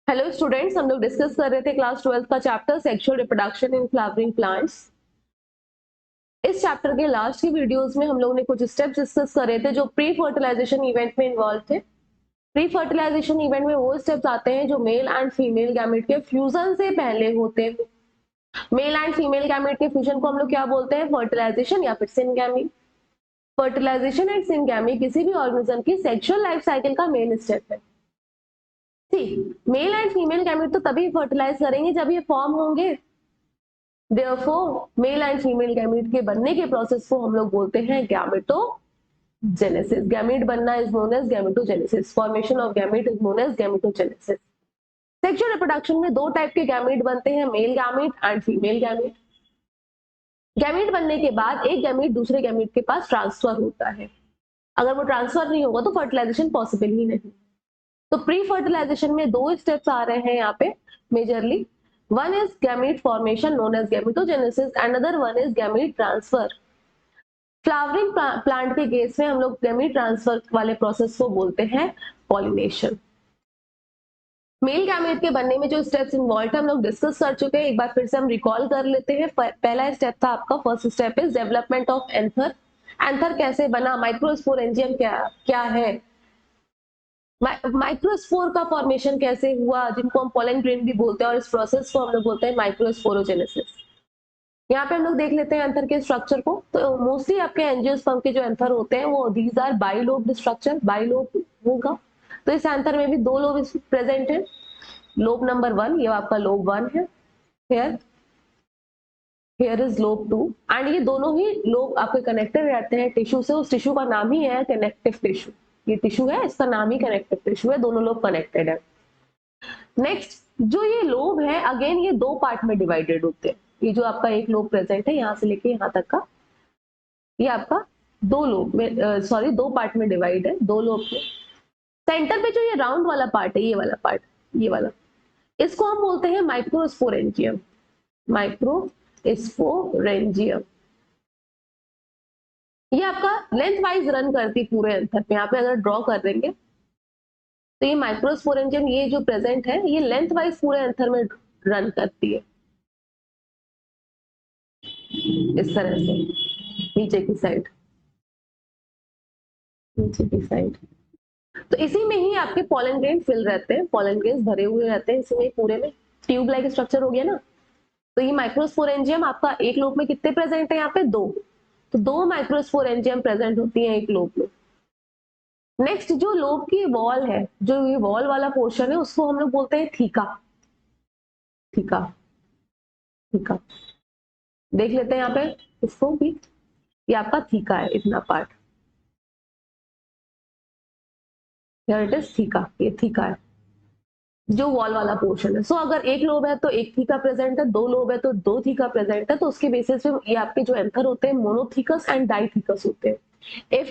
Hello students, हम लोग discuss कर रहे थे क्लास 12 का chapter sexual reproduction in flowering plants. इस चैप्टर के लास्ट की वीडियोस में हम लोग ने कुछ स्टेप्स डिस्कस कर रहे थे जो प्री फर्टिलाइजेशन इवेंट में इन्वॉल्व थे। प्री फर्टिलाइजेशन इवेंट में वो स्टेप्स आते हैं जो मेल एंड फीमेल गैमेट के फ्यूजन से पहले होते हैं। मेल एंड फीमेल गैमेट के फ्यूजन को हम लोग क्या बोलते हैं? फर्टिलाइजेशन या फिर सिनगैमी। फर्टिलाइजेशन एंड सिनगैमी किसी भी ऑर्गेनिज्म की सेक्सुअल लाइफ साइकिल का मेन स्टेप है। मेल एंड फीमेल गैमेट तो तभी फर्टिलाइज करेंगे जब ये फॉर्म होंगे। Therefore, male and female gamete के बनने के प्रोसेस को हम लोग बोलते हैं गैमेटोजेनेसिस। गैमेट बनना is known as gametogenesis. Formation of gamete is known as gametogenesis. Sexual reproduction में दो टाइप के गैमेट बनते हैं, male gamete and female gamete. Gamete बनने के बाद एक गैमेट दूसरे गैमेट के पास ट्रांसफर होता है। अगर वो ट्रांसफर नहीं होगा तो फर्टिलाइजेशन पॉसिबल ही नहीं। तो प्री फर्टिलाइजेशन में दो स्टेप्स आ रहे हैं यहाँ पे majorly. One is gamete formation known as gametogenesis, another one is gamete transfer. Flowering plant के केस में हम लोग गैमेट ट्रांसफर वाले प्रोसेस को बोलते हैं पॉलिनेशन। मेल गैमेट के बनने में जो स्टेप्स इन्वॉल्व है हम लोग डिस्कस कर चुके हैं, एक बार फिर से हम रिकॉल कर लेते हैं। पहला स्टेप था आपका, first step is development of anther. Anther कैसे बना? माइक्रोस्पोरेंजियम क्या है? माइक्रोस्पोर का फॉर्मेशन कैसे हुआ, जिनको हम पोलन ग्रेन भी बोलते हैं, और इस प्रोसेस को हम लोग बोलते हैं माइक्रोस्पोरोजेनेसिस। यहाँ पे हम लोग देख लेते हैं एंथर के स्ट्रक्चर को। तो मोस्टली आपके एंजियोस्पर्म के जो एंथर होते हैं वो these are bilobed structure, bilobe होगा। तो इस एंथर में भी दो लोब प्रेजेंट है। लोब नंबर 1, ये आपका लोब 1 है। हियर इज लोब 2, एंड ये दोनों ही लोब आपके कनेक्टेड रहते हैं टिश्यू से। उस टिश्यू का नाम ही है कनेक्टिव टिश्यू। ये टिश्यू है, इसका नाम ही कनेक्टिव टिश्यू है, दोनों लोब कनेक्टेड है। नेक्स्ट, जो ये लोब है अगेन ये दो पार्ट में डिवाइडेड होते हैं। ये जो आपका एक लोब प्रेजेंट है यहाँ से लेके यहाँ तक का, ये आपका दो लोब में दो पार्ट में डिवाइड है, दो लोब में। सेंटर पे जो ये राउंड वाला पार्ट है, ये वाला पार्ट, ये वाला, इसको हम बोलते हैं माइक्रोस्पोरेंजियम। माइक्रोस्पोरेंजियम ये आपका लेंथ वाइज रन करती पूरे एंथर पे। यहाँ पे अगर ड्रॉ कर देंगे तो ये माइक्रोस्पोरेंजियम ये जो प्रेजेंट है ये लेंथ वाइज पूरे एंथर में रन करती है इस तरह से, नीचे की साइड, नीचे की साइड। तो इसी में ही आपके पोलन ग्रेन फिल रहते हैं, पोलन ग्रेन भरे हुए रहते हैं इसमें, पूरे में ट्यूब लाइक स्ट्रक्चर हो गया ना। तो ये माइक्रोस्पोरेंजियम आपका एक लोब में कितने प्रेजेंट है? यहाँ पे दो। तो दो माइक्रोस्पोरेंजियम प्रेजेंट होती है एक लोब में। नेक्स्ट, जो लोब की वॉल है, जो ये वॉल वाला पोर्शन है, उसको हम लोग बोलते हैं थीका। थीका, थीका देख लेते हैं यहाँ पे इसको भी, ये आपका थीका है इतना part. Here it is theca, ये थीका है जो वॉल वाला पोर्शन है। सो अगर एक लोब है तो एक थीका प्रेजेंट है, दो लोब है तो दो थीका प्रेजेंट है। तो उसके बेसिस पे ये आपके जो एंथर होते हैं मोनोथीकस एंड डाइथीकस होते हैं। If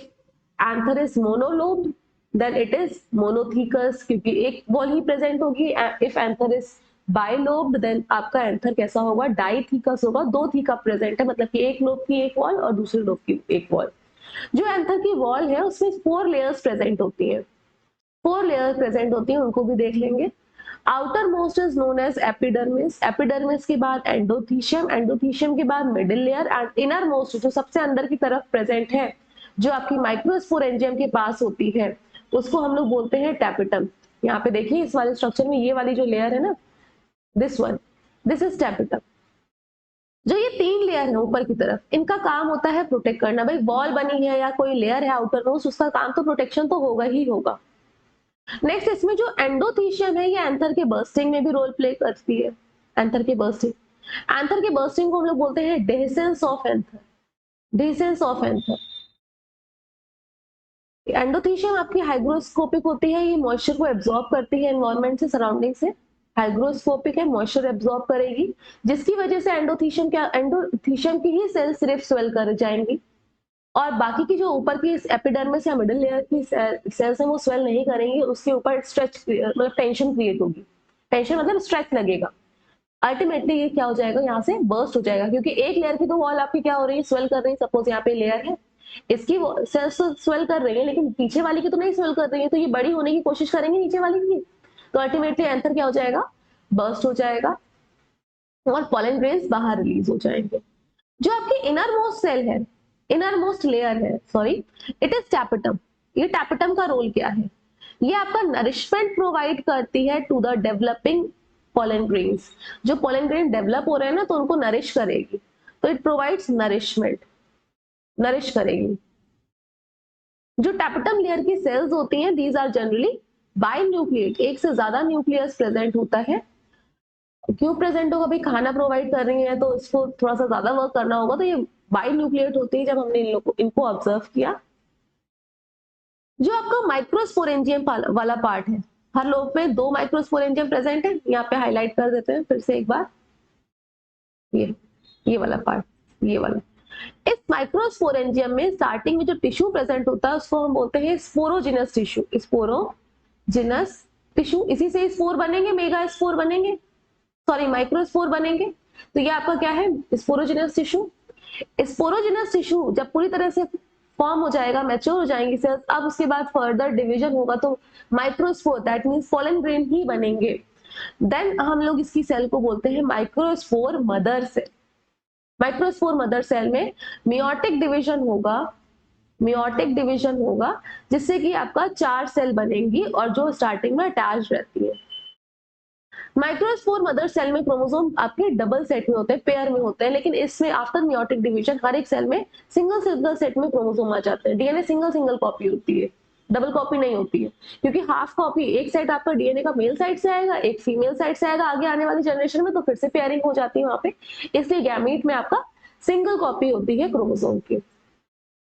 anther is monolobe then it is monothecous, क्योंकि एक वॉल ही प्रेजेंट होगी। If anther is bilobed then आपका एंथर कैसा होगा? डाइथीकस होगा, दो थीका प्रेजेंट है, मतलब कि एक लोब की एक वॉल और दूसरे लोब की एक वॉल। जो एंथर की वॉल है उसमें 4 लेयर्स प्रेजेंट होती है, 4 लेयर प्रेजेंट होती है, उनको भी देख लेंगे। Outer most is known as epidermis, epidermis के बाद एंडोथीशियम, एंडोथीशियम के बाद middle layer, and inner most जो सबसे अंदर की तरफ प्रेजेंट है, जो आपकी माइक्रोस्पोरेंजियम के पास होती है, उसको हम लोग बोलते हैं टैपिटम। यहाँ पे देखिए इस वाले स्ट्रक्चर में ये वाली जो लेयर है ना, this one, this is tapetum. जो ये 3 लेयर है ऊपर की तरफ, इनका काम होता है प्रोटेक्ट करना। भाई वॉल बनी है या कोई लेयर है आउटर मोस्ट, उसका काम तो प्रोटेक्शन तो होगा ही होगा। नेक्स्ट, इसमें जो एंडोथीशियम है ये एंथर के बर्स्टिंग में भी रोल प्ले करती है। एंथर के बर्स्टिंग, एंथर के बर्स्टिंग को हम लोग बोलते हैं dehiscence of anther, dehiscence of anther. Endothecium आपकी हाइग्रोस्कोपिक होती है, ये मॉइस्चर को एब्जॉर्ब करती है एनवायरनमेंट से, सराउंडिंग से। हाइग्रोस्कोपिक है, मॉइस्चर एब्जॉर्ब करेगी, जिसकी वजह से एंडोथीशियम की ही सेल सिर्फ स्वेल कर जाएंगी, और बाकी की जो ऊपर की एपिडर्मिस या मिडिल लेयर की सेल्स है वो स्वेल नहीं करेंगी, उसके ऊपर स्ट्रेच मतलब टेंशन क्रिएट होगी। टेंशन मतलब स्ट्रेच लगेगा, अल्टीमेटली ये क्या हो जाएगा? यहाँ से बर्स्ट हो जाएगा, क्योंकि एक लेयर की तो वॉल आपकी क्या हो रही है? स्वेल कर रही है। सपोज यहाँ पे लेयर है, इसकी सेल्स तो स्वेल कर रही है लेकिन पीछे वाली की तो नहीं स्वेल कर रही है, तो ये बड़ी होने की कोशिश करेंगे नीचे वाली की, तो अल्टीमेटली एंथर क्या हो जाएगा, बर्स्ट हो जाएगा और पॉलन ग्रेन्स बाहर रिलीज हो जाएंगे। जो आपकी इनर मोस्ट सेल है, इनर मोस्ट लेयर है, सॉरी, इट इज टैपेटम। ये टैपेटम का रोल क्या है, ये आपका नरिशमेंट प्रोवाइड करती है to the developing pollen grains. जो पॉलन ग्रेन डेवलप हो रहे हैं ना तो उनको नरिश करेगी, तो इट प्रोवाइड्स नरिशमेंट, नरिश करेगी। जो टैपेटम लेयर की सेल्स होती हैं, दीज आर जनरली बाइन्यूक्लिएट, एक से ज्यादा न्यूक्लियस प्रेजेंट होता है। क्यों प्रेजेंट होगा भाई, खाना प्रोवाइड कर रही है तो इसको थोड़ा सा ज्यादा वर्क करना होगा, तो ये बाइन्यूक्लिएट होती है जब हमने इनको ऑब्जर्व किया। जो आपका माइक्रोस्पोरेंजियम वाला पार्ट है, हर लोग में 2 माइक्रोस्पोरेंजियम प्रेजेंट है, यहाँ पे हाईलाइट कर देते हैं फिर से एक बार, ये वाला पार्ट, ये वाला। इस माइक्रोस्पोरेंजियम में स्टार्टिंग में जो टिश्यू प्रेजेंट होता है उसको हम बोलते हैं स्पोरोजिनस टिश्यू, स्पोरोजिनस टिश्यू। इसी से स्पोर बनेंगे, मेगा स्पोर बनेंगे, सॉरी माइक्रोस्पोर बनेंगे। तो ये आपका क्या है, स्पोरोजिनस टिश्यू। स्पोरोजिनस टिश्यू जब पूरी तरह से फॉर्म हो जाएगा, मैच्योर हो जाएंगी सेल्स, अब उसके बाद फर्दर डिवीजन होगा तो microspore, that means pollen grain ही बनेंगे। देन हम लोग इसकी सेल को बोलते हैं microspore mother cell. Microspore mother cell में मियोटिक डिवीजन होगा, मियोटिक डिवीजन होगा जिससे कि आपका 4 सेल बनेंगी और जो स्टार्टिंग में अटैच रहती है। माइक्रोस्पोर मदर सेल में क्रोमोसोम आपके डबल सेट में होते हैं, पेयर में होते हैं, लेकिन इसमें आफ्टर मियोटिक डिवीजन हर एक सेल में सिंगल सिंगल सेट में क्रोमोसोम आ जाते हैं। डीएनए सिंगल सिंगल कॉपी होती है, डबल कॉपी नहीं होती है, क्योंकि हाफ कॉपी एक साइड आपका डीएनए का मेल साइड से आएगा, एक फीमेल साइड से आएगा आगे आने वाली जनरेशन में, तो फिर से पेयरिंग हो जाती है वहां पे। इसलिए गैमीट में आपका सिंगल कॉपी होती है क्रोमोसोम की,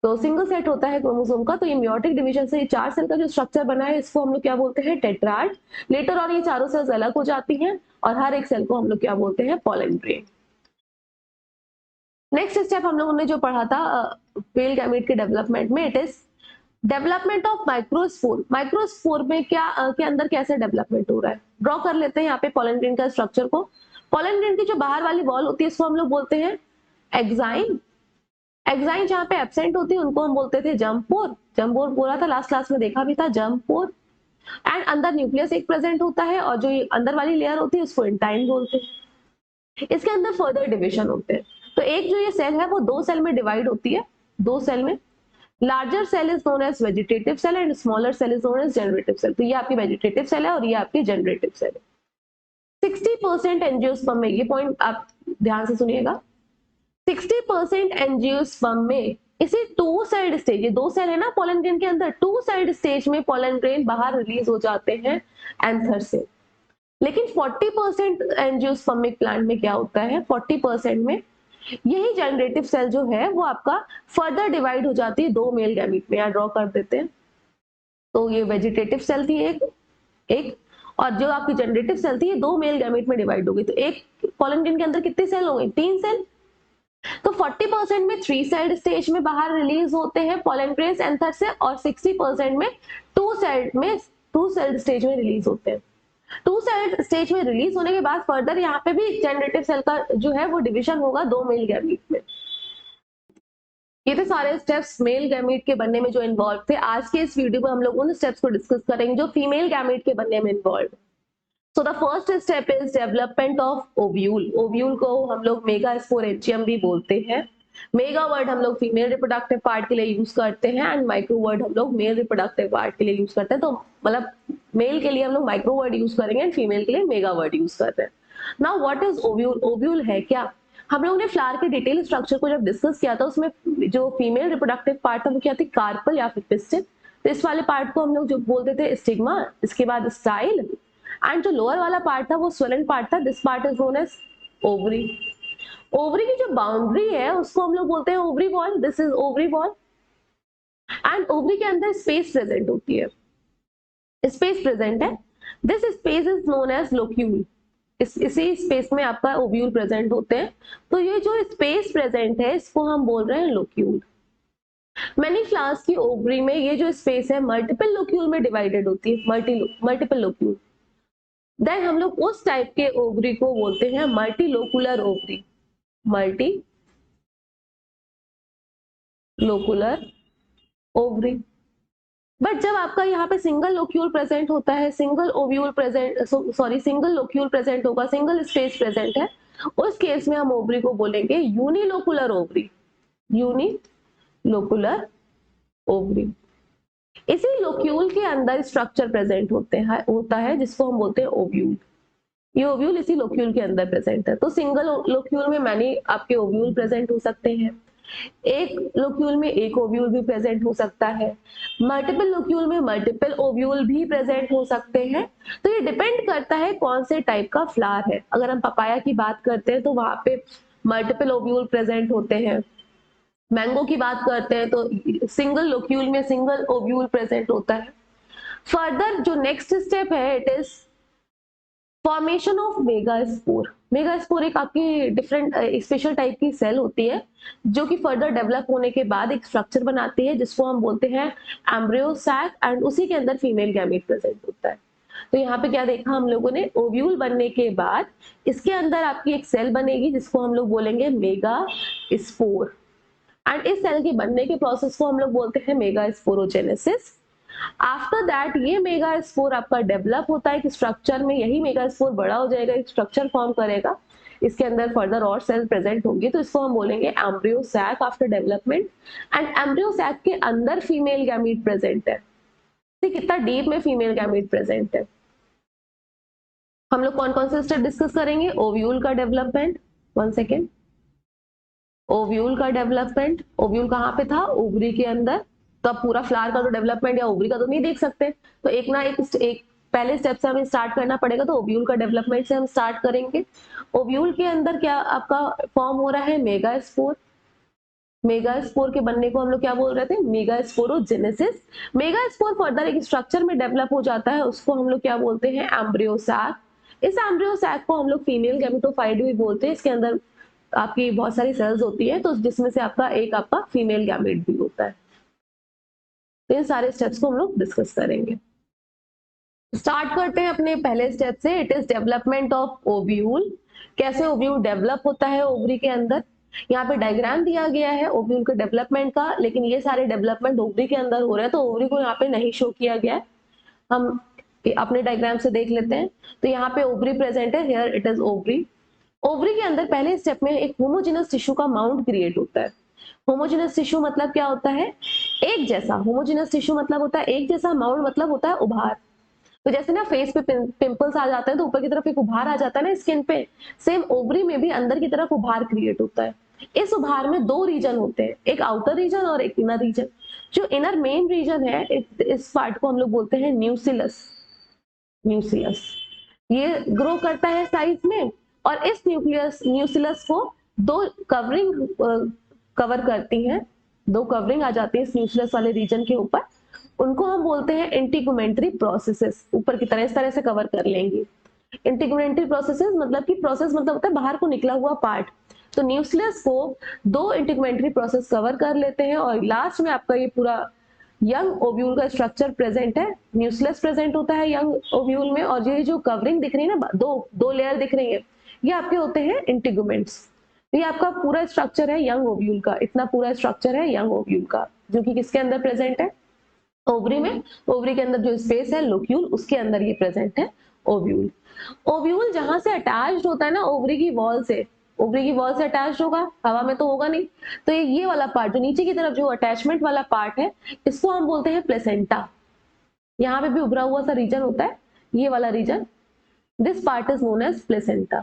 तो सिंगल सेट होता है क्रोमोसोम का। तो ये मियोटिक डिवीजन से 4 सेल का जो स्ट्रक्चर बना है इसको हम लोग क्या बोलते हैं, टेट्राड। लेटर और ये चारों सेल्स अलग हो जाती हैं और हर एक सेल को हम लोग क्या बोलते हैं, पॉलन ग्रेन। नेक्स्ट स्टेप हम लोगों ने जो पढ़ा था मेल गैमीट के डेवलपमेंट में, it is development of microspore. Microspore में क्या के अंदर कैसे डेवलपमेंट हो रहा है, ड्रॉ कर लेते हैं यहाँ पे पॉलन ग्रेन का स्ट्रक्चर को। पॉलन ग्रेन की जो बाहर वाली वॉल होती है इसको हम लोग बोलते हैं एक्साइन। एक्साइन जहाँ पे एब्सेंट होती है उनको हम बोलते थे जम्पोर, जम्पोर बोला था लास्ट क्लास में, देखा भी था जम्पोर। एंड अंदर न्यूक्लियस एक प्रेजेंट होता है और जो अंदर वाली लेयर होती है उसको इंटाइन बोलते हैं। इसके अंदर फर्दर डिविजन होते हैं, तो एक जो ये सेल है वो 2 सेल में डिवाइड होती है, 2 सेल में। Larger cell is known as vegetative cell and smaller cell is known as generative cell. तो ये आपकी वेजिटेटिव सेल है और ये आपकी जनरेटिव सेल है। 60% एंजियोस्पर्म में, ये पॉइंट आप ध्यान से सुनिएगा, 60% एंजियोस्पर्म में इसी 2 साइड स्टेज, ये 2 सेल है ना पॉलन ग्रेन के अंदर, 2 साइड स्टेज में पॉलन ग्रेन बाहर रिलीज हो जाते हैं एंथर से। लेकिन 40% एंजियोस्पर्मिक प्लांट में क्या होता है, 40% में यही जनरेटिव सेल जो है वो आपका फर्दर डिवाइड हो जाती है 2 मेल गैमीट में। यहाँ ड्रॉ कर देते हैं, तो ये वेजिटेटिव सेल थी एक और जो आपकी जनरेटिव सेल थी ये 2 मेल गैमीट में डिवाइड हो गई। तो एक पॉलन ग्रेन के अंदर कितने सेल हो गए, 3 सेल। तो 40% में 3 साइड स्टेज में बाहर रिलीज होते हैं पॉलन ग्रेन्स एंथर से, और 60% में 2 सेल स्टेज में रिलीज होते हैं। 2 सेल स्टेज में रिलीज होने के बाद फर्दर यहाँ पे भी जनरेटिव सेल का जो है वो डिवीजन होगा 2 मेल गैमीट में। ये थे सारे स्टेप्स मेल गैमीट के बनने में जो इन्वॉल्व थे। आज के इस वीडियो में हम लोग उन स्टेप्स को डिस्कस करेंगे जो फीमेल गैमीट के बनने में involve. So the first step is development of ovule. Ovule को हम लोग मेगास्पोरेंजियम भी बोलते हैं। मेगा वर्ड हम लोग फीमेल रिप्रोडक्टिव पार्ट के लिए यूज करते हैं एंड माइक्रो वर्ड हम लोग मेल रिप्रोडक्टिव पार्ट के लिए यूज करते हैं। तो मतलब मेल के लिए हम लोग माइक्रो वर्ड यूज करेंगे एंड फीमेल के लिए मेगा वर्ड यूज करते हैं। Now what is ovule, ovule है क्या? हम लोगों ने फ्लावर के डिटेल स्ट्रक्चर को जब डिस्कस किया था उसमें जो फीमेल रिप्रोडक्टिव पार्ट था वो क्या थी, कार्पल या फिर पिस्टिल। तो इस वाले पार्ट को हम लोग जो बोलते थे स्टिग्मा, इसके बाद स्टाइल, एंड जो लोअर वाला पार्ट था वो स्वेलन पार्ट था, this part is known as ovary. Ovary की जो बाउंड्री है उसको हम लोग बोलते हैं ovary wall, this is ovary wall. And ovary के अंदर स्पेस प्रेजेंट होती है, स्पेस प्रेजेंट है, this space is known as locule. इसी स्पेस में आपका ओव्यूल प्रेजेंट होते हैं। तो ये जो स्पेस प्रेजेंट है इसको हम बोल रहे हैं लोक्यूल। मैनी फ्लावर्स की ओवरी में ये जो स्पेस है मल्टीपल लोक्यूल में डिवाइडेड होती है, मल्टीपल लोक्यूल। देन हम लोग उस टाइप के ओवरी को बोलते हैं मल्टीलोकुलर ओवरी, मल्टी लोकुलर ओवरी। बट जब आपका यहाँ पे सिंगल लोक्यूल प्रेजेंट होता है, single ovule present, sorry single locule present होगा, सिंगल स्पेस प्रेजेंट है, उस केस में हम ओवरी को बोलेंगे यूनिलोकुलर ओवरी, यूनिलोकुलर ओवरी। इसी लोक्यूल के अंदर स्ट्रक्चर प्रेजेंट होता है जिसको हम बोलते हैं ओव्यूल। ये ओव्यूल इसी लोक्यूल के अंदर प्रेजेंट है। तो सिंगल लोक्यूल में मैनी आपके ओव्यूल प्रेजेंट हो सकते हैं, एक लोक्यूल में एक ओव्यूल भी प्रेजेंट हो सकता है, मल्टीपल लोक्यूल में मल्टीपल ओव्यूल भी प्रेजेंट हो सकते हैं। तो ये डिपेंड करता है कौन से टाइप का फ्लावर है। अगर हम पपाया की बात करते हैं तो वहां पे मल्टीपल ओव्यूल प्रेजेंट होते हैं, मैंगो की बात करते हैं तो सिंगल लोक्यूल में सिंगल ओव्यूल प्रेजेंट होता है। फर्दर जो नेक्स्ट स्टेप है, it is formation of megaspore. Megaspore एक आपकी डिफरेंट स्पेशल टाइप की सेल होती है जो कि फर्दर डेवलप होने के बाद एक स्ट्रक्चर बनाती है जिसको हम बोलते हैं एम्ब्रियो सैक, एंड उसी के अंदर फीमेल गैमेट प्रेजेंट होता है। तो यहाँ पे क्या देखा हम लोगों ने, ओव्यूल बनने के बाद इसके अंदर आपकी एक सेल बनेगी जिसको हम लोग बोलेंगे मेगा स्पोर, एंड इस सेल के बनने के प्रोसेस को हम लोग बोलते हैं मेगा स्पोरोजेनेसिस। आफ्टर दैट ये मेगा स्पोर आपका डेवलप होता है कि स्ट्रक्चर में, यही मेगा स्पोर बड़ा हो जाएगा, एक स्ट्रक्चर फॉर्म करेगा, इसके अंदर फर्दर और सेल प्रेजेंट होंगी, तो इसको हम बोलेंगे embryo sac after development. And embryo sac के अंदर फीमेल गैमीट प्रेजेंट है। कितना डीप में फीमेल गैमीट प्रेजेंट है। हम लोग कौन कौन से स्टेप डिस्कस करेंगे, ओव्यूल का डेवलपमेंट, 1 सेकेंड, ओव्यूल का डेवलपमेंट, ओव्यूल कहाँ पे था, ओवरी के अंदर। तो अब पूरा फ्लावर का तो डेवलपमेंट या ओवरी का तो नहीं देख सकते, तो एक ना एक पहले स्टेप से हमें स्टार्ट करना पड़ेगा, तो ओव्यूल का डेवलपमेंट से हम स्टार्ट करेंगे। ओव्यूल के अंदर क्या आपका फॉर्म हो रहा है, मेगास्पोर। मेगास्पोर के बनने को हम लोग क्या बोल रहे थे, मेगास्पोरोजेनेसिस। मेगास्पोर फर्दर एक स्ट्रक्चर में डेवलप हो जाता है, उसको हम लोग क्या बोलते हैं, एम्ब्रियो सैक। इस एम्ब्रियो सैक को हम लोग फीमेल गैमेटोफाइट भी बोलते हैं। इसके अंदर आपकी बहुत सारी सेल्स होती है, तो जिसमें से आपका फीमेल गैमेट भी होता है। तो इन सारे स्टेप्स को हम लोग डिस्कस करेंगे। स्टार्ट करते हैं अपने पहले स्टेप से, it is development of ovule. कैसे ओव्यूल डेवलप होता है ओवरी के अंदर। यहाँ पे डायग्राम दिया गया है ओव्यूल के डेवलपमेंट का, लेकिन ये सारे डेवलपमेंट ओवरी के अंदर हो रहे हैं, तो ओवरी को यहाँ पे नहीं शो किया गया है। हम अपने डायग्राम से देख लेते हैं। तो यहाँ पे ओवरी प्रेजेंट है, here it is ovary. Ovary के अंदर पहले स्टेप में एक होमोजेनस टिश्यू का माउंट क्रिएट होता है। होमोजेनस टिश्यू मतलब क्या होता है, एक जैसा। होमोजेनस टिश्यू मतलब होता है एक जैसा, माउंट मतलब होता है उभार। तो जैसे ना फेस पे पिंपल्स आ जाते हैं तो ऊपर की तरफ एक उभार आ जाता है ना स्किन पे, सेम ओवरी में भी अंदर की तरफ उभार क्रिएट होता है। इस उभार में दो रीजन होते हैं, एक आउटर रीजन और एक इनर रीजन। जो इनर मेन रीजन है, इस पार्ट को हम लोग बोलते हैं न्यूसिलस। न्यूसिलस ये ग्रो करता है साइज में, और इस न्यूसिलस को दो कवरिंग कवर करती हैं, दो कवरिंग आ जाती है इस न्यूसिलस वाले रीजन के ऊपर। उनको हम बोलते हैं इंटीगुमेंट्री प्रोसेसेस। ऊपर की तरह इस तरह से कवर कर लेंगे। इंटीगुमेंट्री प्रोसेसेस मतलब कि प्रोसेस मतलब होता है बाहर को निकला हुआ पार्ट। तो न्यूक्लियस को दो इंटीगुमेंट्री प्रोसेस कवर कर लेते हैं, और लास्ट में आपका ये पूरा यंग ओव्यूल का स्ट्रक्चर प्रेजेंट है। न्यूक्लियस प्रेजेंट होता है यंग ओव्यूल में, और ये जो कवरिंग दिख रही है ना, दो लेयर दिख रही है, ये आपके होते हैं इंटीगुमेंट्स। ये आपका पूरा स्ट्रक्चर है यंग ओव्यूल का, इतना पूरा स्ट्रक्चर है यंग ओव्यूल का, जो कि किसके अंदर प्रेजेंट है, ओवरी में। ओवरी के अंदर जो स्पेस है लोक्यूल, उसके अंदर ये प्रेजेंट है ओव्यूल। ओव्यूल जहां से अटैच्ड होता है ना ओवरी की वॉल से, ओवरी की वॉल से अटैच्ड होगा, हवा में तो होगा नहीं। तो ये वाला पार्ट जो नीचे की तरफ जो अटैचमेंट वाला पार्ट है, इसको हम बोलते हैं प्लेसेंटा। यहाँ पे भी उभरा हुआ सा रीजन होता है, ये वाला region, this part is known as placenta.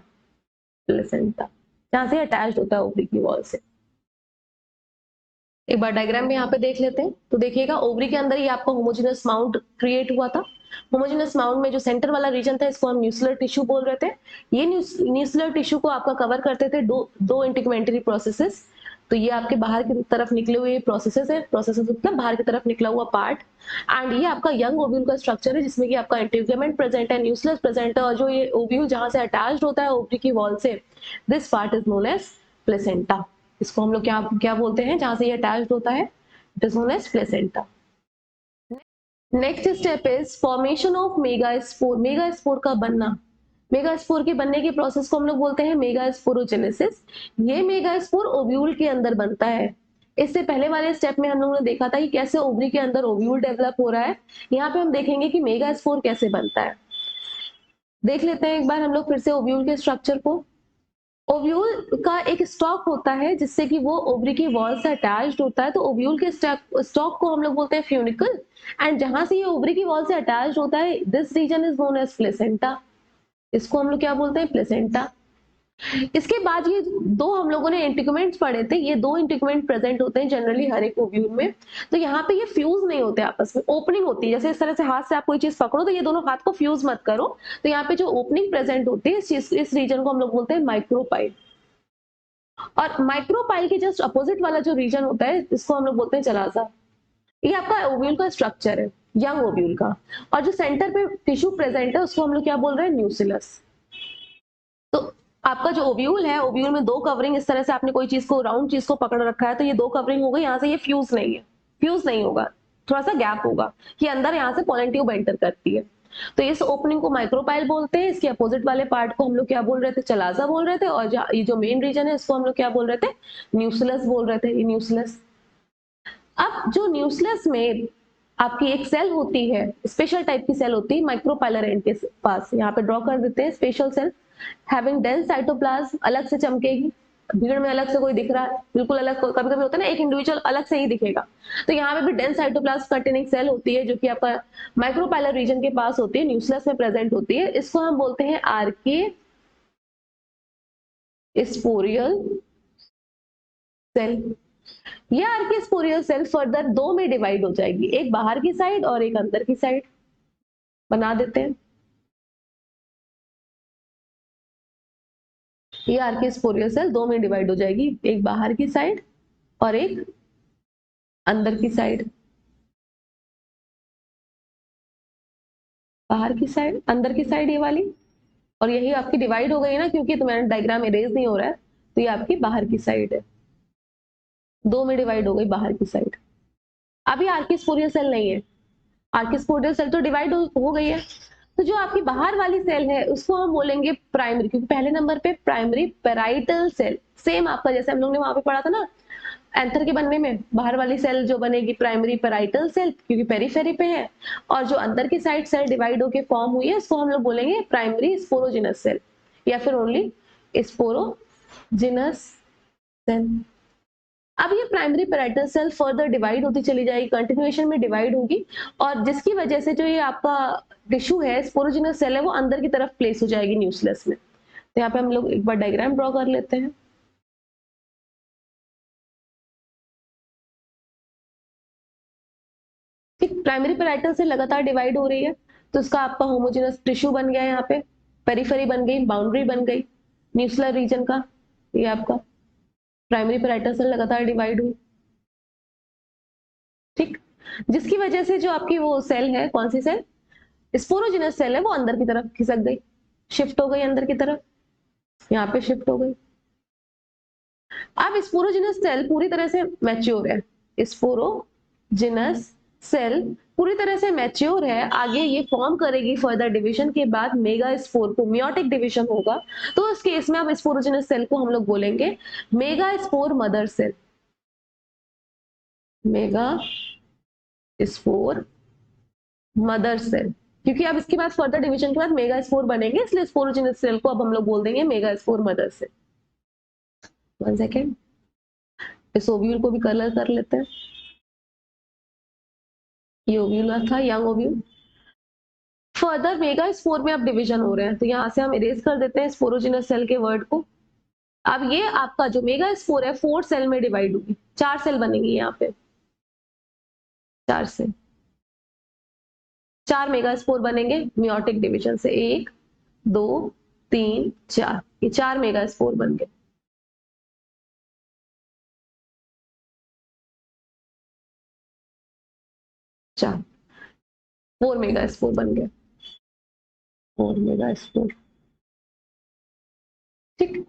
Placenta जहां से अटैच्ड होता है ओवरी की वॉल से। एक बार डायग्राम में यहाँ पे देख लेते हैं, तो देखिएगा ओवरी के अंदर ये आपका होमोजेनस माउंट क्रिएट हुआ था। होमोजेनस माउंट में जो सेंटर वाला रीजन था, इसको हम न्यूक्लियर टिश्यू बोल रहे थे। ये न्यूक्लियर टिश्यू को आपका कवर करते थे दो इंटीग्मेंटरी प्रोसेसेस। तो ये आपके बाहर की तरफ निकले हुए प्रोसेसेस है, प्रोसेसेस मतलब बाहर की तरफ निकला हुआ पार्ट। एंड ये आपका यंग ओव्यूल का स्ट्रक्चर है, जिसमें कि आपका इंटीग्मेंट प्रेजेंट है, न्यूक्लियस प्रेजेंट है, और जो ये ओव्यूल जहां से अटैच्ड होता है ओवरी की वॉल से, this part is known as placenta. इसको हम लोग क्या क्या बोलते हैं, जहां से ये अटैच्ड होता है, it is known as placenta. Next step is formation of megaspore. Megaspore का बनना, मेगास्पोर के बनने के प्रोसेस को हम लोग बोलते हैं मेगास्पोरोजेनेसिस। ये मेगास्पोर ओव्यूल के अंदर बनता है। इससे पहले वाले स्टेप में हम लोगों ने देखा था कि कैसे ओवरी के अंदर ओव्यूल डेवलप हो रहा है। यहाँ पे हम देखेंगे कि मेगास्पोर कैसे बनता है। देख लेते हैं एक बार हम लोग फिर से ओव्यूल के स्ट्रक्चर को। ओव्यूल का एक स्टॉक होता है जिससे कि वो ओवरी की वॉल से अटैच्ड होता है, तो ओव्यूल के स्टॉक को हम लोग बोलते हैं फ्यूनिकल। एंड जहां से ये ओवरी की वॉल से अटैच्ड होता है, this region is known as placenta. इसको हम लोग क्या बोलते हैं? प्लेसेंटा। इसके बाद ये दो हम लोगों ने इंटीग्यूमेंट्स पढ़े थे, ये दो इंटीग्यूमेंट प्रेजेंट होते हैं जनरली हर एक ओव्यूल में। तो यहाँ पे ये फ्यूज नहीं होते आपस में, ओपनिंग होती है। जैसे इस तरह से हाथ से आप कोई चीज पकड़ो तो ये दोनों हाथ को फ्यूज मत करो। तो यहाँ पे जो ओपनिंग प्रेजेंट होती है इस रीजन को हम लोग बोलते हैं माइक्रोपाइल। और माइक्रोपाइल के जस्ट अपोजिट वाला जो रीजन होता है इसको हम लोग बोलते हैं चलाजा। ये आपका ओव्यूल का स्ट्रक्चर है, यंग ओव्यूल का। और जो सेंटर पे टिश्यू प्रेजेंट है उसको हम लोग क्या बोल रहे हैं? न्यूसिलस। तो आपका जो ओव्यूल है, ओव्यूल में दो कवरिंग, इस तरह से आपने कोई चीज को, राउंड चीज को पकड़ रखा है तो ये दो कवरिंग हो गई। यहाँ से ये फ्यूज नहीं है, फ्यूज नहीं होगा, थोड़ा सा गैप होगा कि अंदर यहाँ से पोलन ट्यूब एंटर करती है। तो इस ओपनिंग को माइक्रोपाइल बोलते हैं। इसके अपोजिट वाले पार्ट को हम लोग क्या बोल रहे थे? चलाजा बोल रहे थे। और ये जो मेन रीजन है इसको हम लोग क्या बोल रहे थे? न्यूसिलस बोल रहे थे। ये न्यूसिलस। अब जो न्यूक्लियस में आपकी एक सेल होती है, स्पेशल टाइप की सेल होती है माइक्रोपाइलर एंड के पास, यहाँ पे ड्रॉ कर देते हैं। Special cell having dense cytoplasm, अलग से चमकेगी, भीड़ में अलग से कोई दिख रहा है, बिल्कुल अलग। कभी कभी होता है ना, एक इंडिविजुअल अलग से ही दिखेगा। तो यहाँ पे भी डेंस साइटोप्लाज्म कंटेनिंग सेल होती है जो कि आपका माइक्रोपाइलर रीजन के पास होती है, न्यूक्लियस में प्रेजेंट होती है। इसको हम बोलते हैं आर्के स्पोरियल सेल। ये आर्किस्पोरियल सेल फर्दर दो में डिवाइड हो जाएगी, एक बाहर की साइड और एक अंदर की साइड। बना देते हैं। ये आर्किस्पोरियल सेल दो में डिवाइड हो जाएगी, एक बाहर की साइड और एक अंदर की साइड। बाहर की साइड, अंदर की साइड ये वाली। और यही आपकी डिवाइड हो गई है ना, क्योंकि तुम्हारा डायग्राम इरेज नहीं हो रहा है, तो ये आपकी बाहर की साइड है। दो में डिवाइड हो गई बाहर की साइड। अभी आर्किस्पोरियल सेल नहीं है, आर्किस्पोरियल सेल तो डिवाइड हो गई है। तो जो आपकी बाहर वाली सेल है उसको हम बोलेंगे प्राइमरी, क्योंकि पहले नंबर पे प्राइमरी पेराइटल सेल। सेम आपका जैसे हम लोग ने वहां पे पढ़ा था ना एंथर के बनने में, बाहर वाली सेल जो बनेगी प्राइमरी पेराइटल सेल, क्योंकि पेरीफेरी पे है। और जो अंदर की साइड सेल डिवाइड होके फॉर्म हुई है इसको हम लोग बोलेंगे प्राइमरी स्पोरोजिनस सेल, या फिर ओनली स्पोरोजिनस सेल। अब ये primary parietal cell further divide होती चली जाएगी, कंटिन्यूएशन में डिवाइड होगी। और जिसकी वजह से जो ये आपका टिश्यू है, स्पोरोजिनस सेल है, वो अंदर की तरफ प्लेस हो जाएगी न्यूक्लियस में। तो यहाँ पे हम लोग एक बार डायग्राम ड्रॉ कर लेते हैं। ठीक, प्राइमरी पेराइटल सेल लगातार डिवाइड हो रही है तो इसका आपका होमोजेनस टिश्यू बन गया, यहाँ पे पेरिफेरी बन गई, बाउंड्री बन गई न्यूक्लियर रीजन का। ये आपका प्राइमरी पेराइटल सेल लगातार डिवाइड हुई। ठीक, जिसकी वजह से जो आपकी वो सेल है, कौन सी सेल? स्पोरोजिनस सेल है, वो अंदर की तरफ खिसक गई, शिफ्ट हो गई अंदर की तरफ, यहाँ पे शिफ्ट हो गई। अब स्पोरोजिनस सेल पूरी तरह से मैच्योर है, स्पोरोजिनस सेल पूरी तरह से मैच्योर है। आगे ये फॉर्म करेगी फर्दर डिवीजन के बाद मेगा स्पोर को, मियोटिक डिवीजन होगा। तो इस केस में अब स्पोरोजिनस सेल को हम लोग बोलेंगे mega spore mother cell. Mega spore mother cell, क्योंकि अब इसके बाद फर्दर डिवीजन के बाद मेगा स्पोर बनेंगे, इसलिए स्पोरोजिनस सेल को अब हम लोग बोल देंगे mega spore mother cell. 1 second, इस ओव्यूल को भी कलर कर लेते हैं। ये ओव्यूल था, young ovule. Further mega spore में अब डिवीजन हो रहे हैं, तो यहाँ से हम इरेज कर देते हैं स्पोरोजिनस सेल के वर्ड को। अब ये आपका जो मेगा स्पोर है 4 सेल में डिवाइड होगी, 4 सेल बनेंगी यहाँ पे, 4 सेल, 4 मेगा स्पोर बनेंगे मियोटिक डिवीजन से। 1 2 3 4, ये 4 मेगा स्पोर बन गए। चार, 4 मेगा स्पोर बन गए, 4 मेगा स्पोर। ठीक,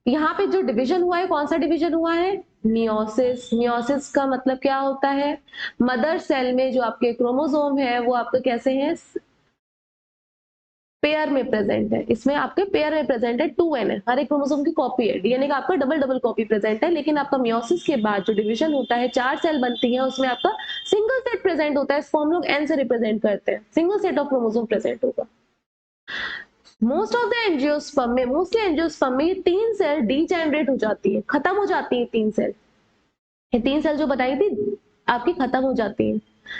यहाँ पे जो डिवीजन हुआ है, कौन सा डिवीजन हुआ है? मियोसिस। मियोसिस का मतलब क्या होता है? मदर सेल में जो आपके क्रोमोसोम है वो आपके कैसे हैं? पेयर में प्रेजेंट है, इसमें आपके पेयर में प्रेजेंट है 2n है, हर एक क्रोमोसोम की कॉपी है, डीएनए का आपका डबल डबल कॉपी प्रेजेंट है, लेकिन आपका मियोसिस के बाद जो डिवीजन होता है 4 सेल बनती है, उसमें आपका सिंगल सेट प्रेजेंट होता है, इसको हम लोग n से रिप्रेजेंट करते हैं, single set of chromosome present होगा। मोस्ट ऑफ द एंजियोस्पर्म में, मोस्टली एंजियोस्पर्म में ये 3 सेल डीजेनरेट हो जाती है, खत्म हो जाती है 3 सेल, ये 3 सेल जो बताई थी आपकी खत्म हो जाती है,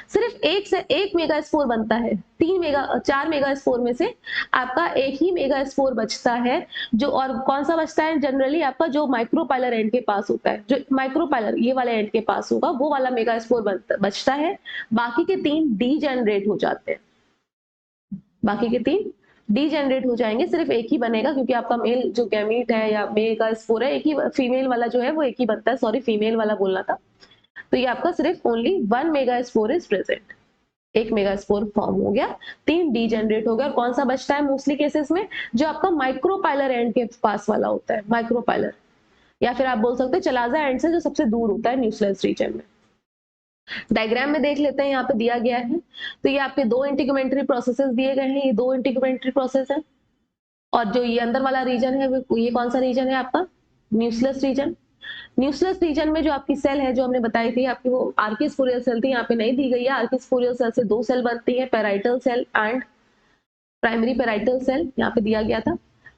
सिर्फ एक से एक मेगा स्पोर बनता है, 4 मेगा स्पोर में से आपका एक ही मेगा स्पोर बचता है, जो और कौन सा बचता है जनरली आपका जो माइक्रोपाइलर एंड के पास होता है, जो माइक्रोपाइलर ये वाले एंड के पास होगा वो वाला मेगा स्पोर बचता है, बाकी के 3 डीजेनरेट हो जाते हैं, बाकी के 3 डीजेनरेट हो जाएंगे, सिर्फ एक ही बनेगा क्योंकि आपका मेल जो गैमीट है या मेगा स्पोर है एक ही, फीमेल वाला जो है वो एक ही बनता है, सॉरी फीमेल वाला बोलना था, तो ये आपका सिर्फ only 1 mega spore is present, एक मेगा स्पोर फॉर्म हो गया, 3 डीजेनरेट हो गया, और कौन सा बचता है मोस्टली केसेस में, जो आपका माइक्रोपाइलर एंड के पास वाला होता है, माइक्रोपाइलर, या फिर आप बोल सकते हैं चलाजा एंड से जो सबसे दूर होता है न्यूक्लियस रीजन में। डायग्राम में देख लेते हैं, यहाँ पे दिया गया है, तो ये आपके 2 इंटीग्यूमेंट्री प्रोसेसेस दिए गए हैं, ये 2 इंटीग्यूमेंट्री प्रोसेस है, और जो ये अंदर वाला रीजन है ये कौन सा रीजन है आपका, न्यूक्लियस रीजन। न्यूक्लियस रीजन में जो आपकी सेल है जो हमने बताई थी आपकी, वो आर्किस्पोरियल सेल थी, यहाँ पे नहीं दी गई है, आर्किस्पोरियल सेल से 2 सेल बनती है, parietal cell and primary parietal cell, यहाँ पे दिया गया था,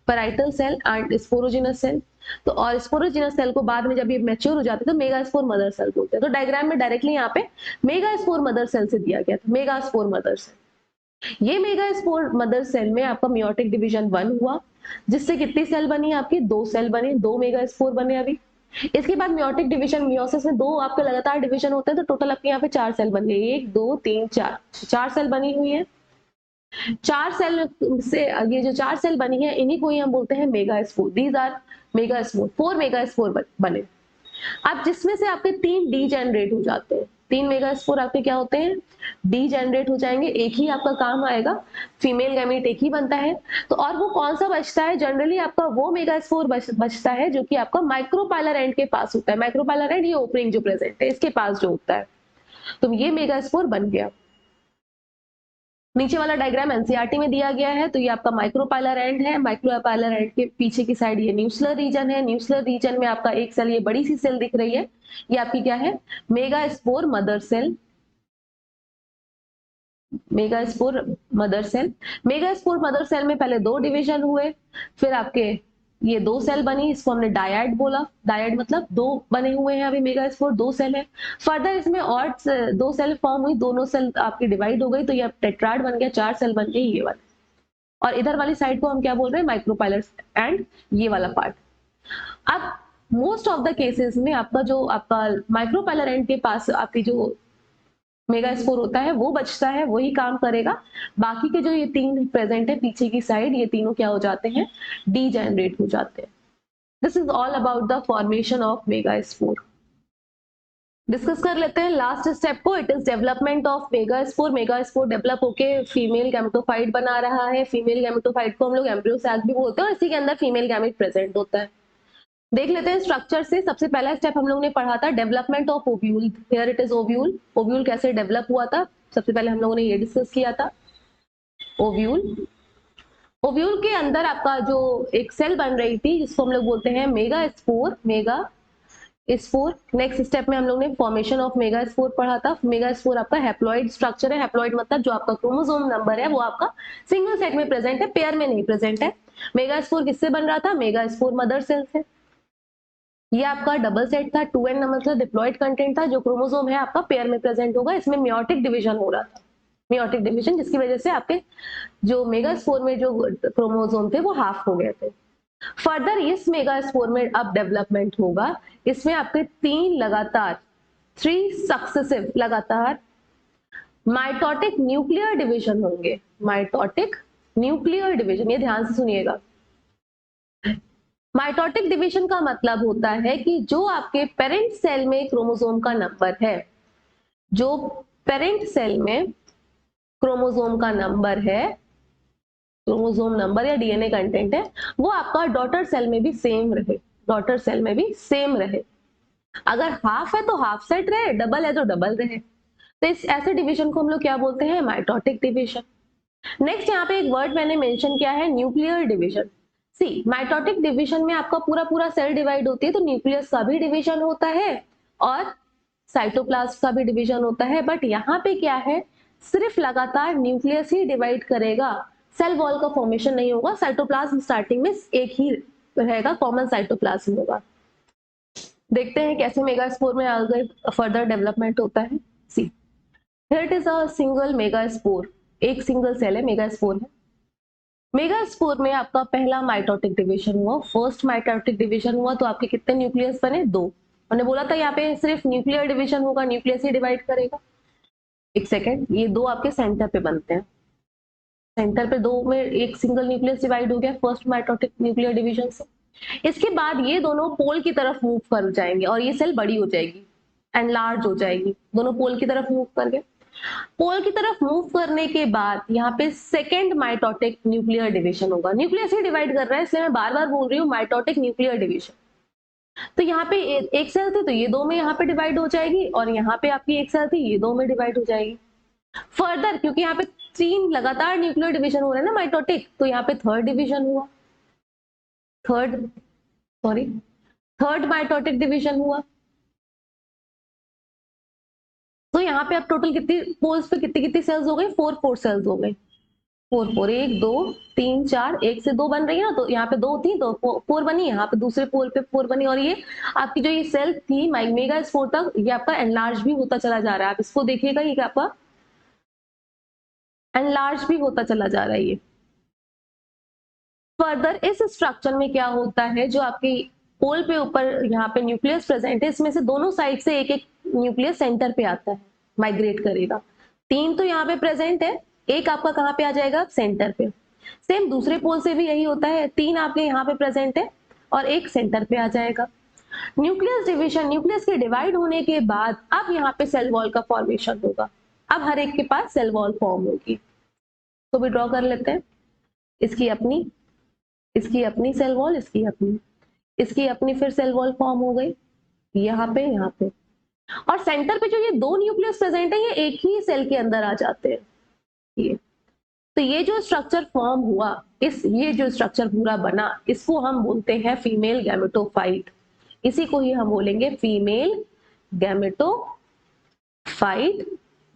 parietal cell and sporogenous cell, तो और स्पोरोजिनस सेल को बाद में जब ये मैच्योर हो जाते हैं तो मेगास्पोर मदर सेल बोलते हैं, तो डायग्राम में डायरेक्टली यहाँ पे मेगास्पोर मदर सेल से दिया गया था, मेगास्पोर मदर सेल। ये मेगास्पोर मदर सेल में आपका मियोटिक डिवीजन 1 हुआ, जिससे कितनी सेल बनी आपकी, 2 सेल बने, 2 मेगास्पोर बने अभी। इसके बाद मियोटिक डिवीजन, मियोसिस में 2 आपके लगातार डिवीजन होते हैं, तो टोटल आपके यहाँ पे 4 सेल बन गई, 1 2 3 4, 4 सेल बनी हुई है। 4 सेल से ये जो 4 सेल बनी है इन्हीं को ही हम बोलते हैं megaspore, these are megaspore, 4 megaspore बने। अब जिसमें से आपके 3 डीजेनरेट हो जाते हैं, 3 मेगास्पोर आपके क्या होते हैं, डीजेनरेट हो जाएंगे, एक ही आपका काम आएगा, फीमेल गैमीट एक ही बनता है, तो और वो कौन सा बचता है, जनरली आपका वो मेगास्पोर बचता है जो कि आपका माइक्रोपाइलर एंड के पास होता है, माइक्रोपाइलर एंड ये ओपनिंग जो प्रेजेंट है इसके पास जो होता है, तो ये मेगास्पोर बन गया। नीचे वाला डायग्राम एनसीईआरटी में दिया गया है, तो ये आपका माइक्रोपाइलर एंड है, माइक्रोपाइलर एंड के पीछे की साइड ये न्यूक्लियर रीजन है, न्यूक्लियर रीजन में आपका एक सेल, ये बड़ी सी सेल दिख रही है, ये आपकी क्या है, megaspore mother cell, megaspore mother cell. Megaspore mother cell में पहले 2 डिवीजन हुए, फिर आपके ये 2 सेल बनी, इसको हमने डायड बोला, डायड मतलब 2 बने हुए हैं, अभी मेगास्पोर 2 सेल है, फर्दर इसमें और 2 सेल फॉर्म हुई, दोनों सेल आपकी डिवाइड हो गई, तो ये टेट्राड बन गया, 4 सेल बन गए ये वाले, और इधर वाली साइड को हम क्या बोल रहे हैं, माइक्रोपाइलर एंड ये वाला पार्ट। अब मोस्ट ऑफ द केसेस में आपका जो आपका माइक्रोपाइलर एंड के पास आपकी जो मेगास्पोर होता है वो बचता है, वही काम करेगा, बाकी के जो ये 3 प्रेजेंट है पीछे की साइड, ये तीनों क्या हो जाते हैं, डीजेनरेट हो जाते हैं। This is all about the formation of megaspore. Discuss कर लेते हैं लास्ट स्टेप को, it is development of megaspore. Megaspore develop होके फीमेल गैमेटोफाइट बना रहा है, फीमेल गैमेटोफाइट को हम लोग एम्ब्रियो सैक भी बोलते हैं, और इसी के अंदर फीमेल गैमेट प्रेजेंट होता है। देख लेते हैं स्ट्रक्चर से, सबसे पहला स्टेप हम लोग ने पढ़ा था development of ovule, here it is ovule, ovule कैसे डेवलप हुआ था, सबसे पहले हम लोगों ने ये डिस्कस किया था, ओव्यूल। ओव्यूल के अंदर आपका जो एक सेल बन रही थी जिसको हम लोग बोलते हैं मेगास्पोर, मेगास्पोर। नेक्स्ट स्टेप में हम लोग ने फॉर्मेशन ऑफ मेगास्पोर पढ़ा था। मेगास्पोर आपका हैप्लॉइड स्ट्रक्चर है, हैप्लॉइड मतलब जो आपका क्रोमोसोम नंबर है वो आपका सिंगल सेट में प्रेजेंट है, पेयर में नहीं प्रेजेंट है। मेगास्पोर किससे बन रहा था, मेगास्पोर मदर सेल से। ये आपका डबल सेट था, 2n नंबर का डिप्लॉयड कंटेंट था, जो क्रोमोसोम है आपका पेयर में प्रेजेंट होगा, इसमें मियोटिक डिवीजन हो रहा था, मियोटिक डिवीजन जिसकी वजह से आपके जो मेगास्पोर में जो क्रोमोसोम थे वो हाफ हो गए थे। फर्दर इस मेगास्पोर में अब डेवलपमेंट होगा, इसमें आपके 3 लगातार 3 सक्सेसिव लगातार माइटोटिक न्यूक्लियर डिवीजन होंगे, माइटोटिक न्यूक्लियर डिवीजन, ये ध्यान से सुनिएगा। माइटोटिक डिवीजन का मतलब होता है कि जो आपके पेरेंट सेल में क्रोमोसोम का नंबर है, जो पेरेंट सेल में क्रोमोसोम का नंबर है, क्रोमोसोम नंबर या डीएनए कंटेंट है, वो आपका डॉटर सेल में भी सेम रहे, डॉटर सेल में भी सेम रहे। अगर हाफ है तो हाफ सेट रहे, डबल है तो डबल रहे, तो इस ऐसे डिवीजन को हम लोग क्या बोलते हैं, माइटोटिक डिवीजन। नेक्स्ट यहाँ पे एक वर्ड मैंने मेंशन किया है, न्यूक्लियर डिवीजन। सी, माइटोटिक डिवीजन में आपका पूरा पूरा सेल डिवाइड होती है, तो न्यूक्लियस का भी डिवीजन होता है और साइटोप्लाज्म का भी डिवीजन होता है। बट यहाँ पे क्या है, सिर्फ लगातार न्यूक्लियस ही डिवाइड करेगा, सेल वॉल का फॉर्मेशन नहीं होगा। साइटोप्लाज्म स्टार्टिंग में एक ही रहेगा, कॉमन साइटोप्लाज्म होगा। देखते हैं कैसे मेगास्पोर में आगे फर्दर डेवलपमेंट होता है। See, here it is a single megaspore, एक सिंगल सेल है, मेगास्पोर है। मेगास्पोर में आपका पहला माइटोटिक डिवीजन हुआ, फर्स्ट माइटोटिक डिवीजन हुआ, तो आपके कितने न्यूक्लियस बने? 2। मैंने बोला था यहाँ पे सिर्फ न्यूक्लियर डिवीजन होगा, न्यूक्लियस ही डिवाइड करेगा। एक सेकेंड, ये 2 आपके सेंटर पे बनते हैं, सेंटर पे 2 में एक सिंगल न्यूक्लियस डिवाइड हो गया फर्स्ट माइटोटिक न्यूक्लियर डिवीजन से। इसके बाद ये दोनों पोल की तरफ मूव कर जाएंगे और ये सेल बड़ी हो जाएगी, एनलार्ज हो जाएगी, दोनों पोल की तरफ मूव कर गए। पोल की तरफ मूव करने के बाद यहाँ पे सेकेंड माइटोटिक न्यूक्लियर डिवीजन होगा। न्यूक्लियस ही डिवाइड कर रहा है, इसलिए मैं बार बार बोल रही हूँ माइटोटिक न्यूक्लियर डिवीजन। तो यहाँ पे एक सेल थी, तो ये 2 में यहाँ पे डिवाइड हो जाएगी, और यहाँ पे आपकी एक सेल थी, ये 2 में डिवाइड हो जाएगी। फर्दर क्योंकि यहाँ पे 3 लगातार न्यूक्लियर डिवीजन हो रहे हैं ना माइटोटिक, तो यहाँ पे थर्ड डिवीजन हुआ, थर्ड माइटोटिक डिवीजन हुआ। तो यहाँ पे अब टोटल कितनी पोल्स पे कितनी कितनी सेल्स हो गई? 4 सेल्स हो गई। 4 1 2 3 4, एक से 2 बन रही है ना, तो यहाँ पे 2 थी तो 4 बनी, यहाँ पे दूसरे पोल पे 4 बनी, और ये आपकी जो ये सेल थी मेगा स्पोर तक, ये आपका एनलार्ज भी होता चला जा रहा है। आप इसको देखिएगा, ये आपका एनलार्ज भी होता चला जा रहा है। ये फर्दर इस स्ट्रक्चर में क्या होता है, जो आपकी पोल पे ऊपर यहाँ पे न्यूक्लियस प्रेजेंट है, इसमें से दोनों साइड से एक एक न्यूक्लियस सेंटर पे आता है, माइग्रेट करेगा। 3 तो यहाँ पे प्रेजेंट है, एक आपका कहाँ पे आ जाएगा? सेंटर पे। सेम दूसरे पोल से भी यही होता है, 3 आपके यहाँ पे प्रेजेंट है और एक सेंटर पे आ जाएगा। न्यूक्लियस डिवीजन, न्यूक्लियस के डिवाइड होने के बाद अब यहाँ पे सेल वॉल का फॉर्मेशन होगा। अब हर एक के पास सेल वॉल फॉर्म होगी, तो भी ड्रॉ कर लेते हैं। इसकी अपनी, इसकी अपनी सेल वॉल, इसकी अपनी फिर सेल वॉल फॉर्म हो गई यहाँ पे। और सेंटर पे जो ये 2 न्यूक्लियस प्रेजेंट है, ये एक ही सेल के अंदर आ जाते हैं। ये तो ये जो स्ट्रक्चर फॉर्म हुआ, ये जो स्ट्रक्चर पूरा बना, इसको हम बोलते हैं फीमेल गैमेटोफाइट। इसी को ही हम बोलेंगे फीमेल गैमेटोफाइट,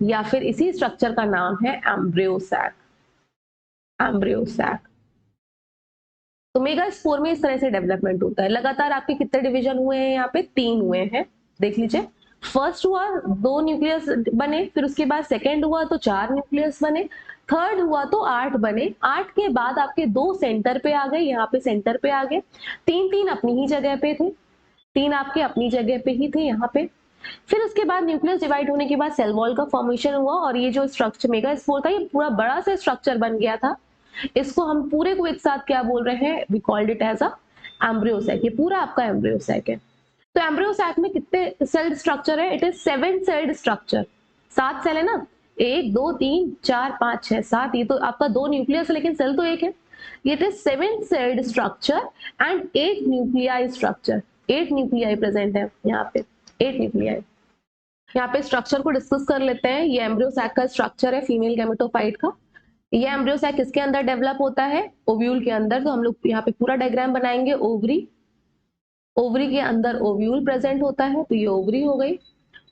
या फिर इसी स्ट्रक्चर का नाम है एम्ब्रियोसैक। तो मेगास्पोर में इस तरह से डेवलपमेंट होता है। लगातार आपके कितने डिवीजन हुए हैं? यहाँ पे 3 हुए हैं, देख लीजिए। फर्स्ट हुआ 2 न्यूक्लियस बने, फिर उसके बाद सेकेंड हुआ तो 4 न्यूक्लियस बने, थर्ड हुआ तो 8 बने। 8 के बाद आपके 2 सेंटर पे आ गए, यहाँ पे सेंटर पे आ गए। 3 अपनी ही जगह पे थे, 3 आपके अपनी जगह पे ही थे यहाँ पे। फिर उसके बाद न्यूक्लियस डिवाइड होने के बाद सेल वॉल का फॉर्मेशन हुआ, और ये जो स्ट्रक्चर मेगास्पोर था, ये पूरा बड़ा सा स्ट्रक्चर बन गया था। इसको हम पूरे को एक साथ क्या बोल रहे हैं? We called it as a embryo sac. ये पूरा आपका एम्ब्रियोसैक है। तो एम्ब्रियोसैक में कितने सेल स्ट्रक्चर है? It is 7 celled structure. 7 cell है ना, 1 2 3 4 5 6 7, ये तो आपका 2 न्यूक्लियस है, लेकिन सेल तो एक है। It is 7 celled structure and 8 nuclei structure. 8 nuclei present है यहाँ पे, 8 न्यूक्लियाई। यहाँ पे स्ट्रक्चर को डिस्कस कर लेते हैं। ये एम्ब्रियोसैक का स्ट्रक्चर है फीमेल गैमेटोफाइट का। ये एम्ब्रियोसैक किसके अंदर डेवलप होता है? ओव्यूल के अंदर। तो हम लोग यहाँ पे पूरा डायग्राम बनाएंगे। ओवरी, ओवरी के अंदर ओव्यूल प्रेजेंट होता है, तो ये ओवरी हो गई।